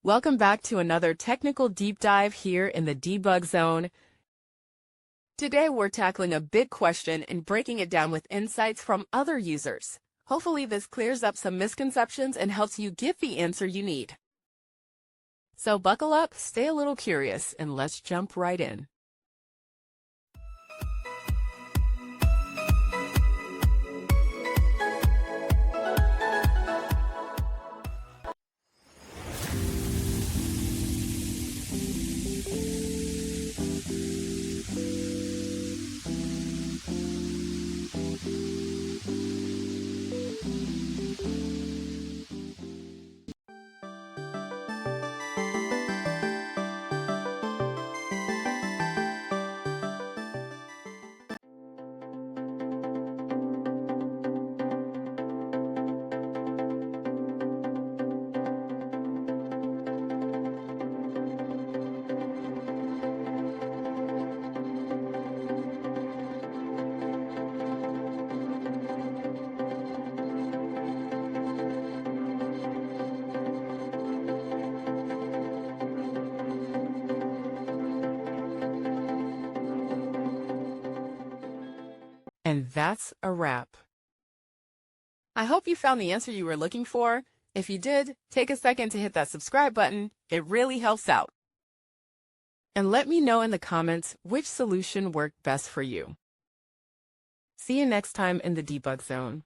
Welcome back to another technical deep dive here in the debug zone. Today we're tackling a big question and breaking it down with insights from other users. Hopefully this clears up some misconceptions and helps you get the answer you need. So buckle up, stay a little curious, and let's jump right in. And that's a wrap. I hope you found the answer you were looking for. If you did, take a second to hit that subscribe button. It really helps out. And let me know in the comments which solution worked best for you. See you next time in the debug zone.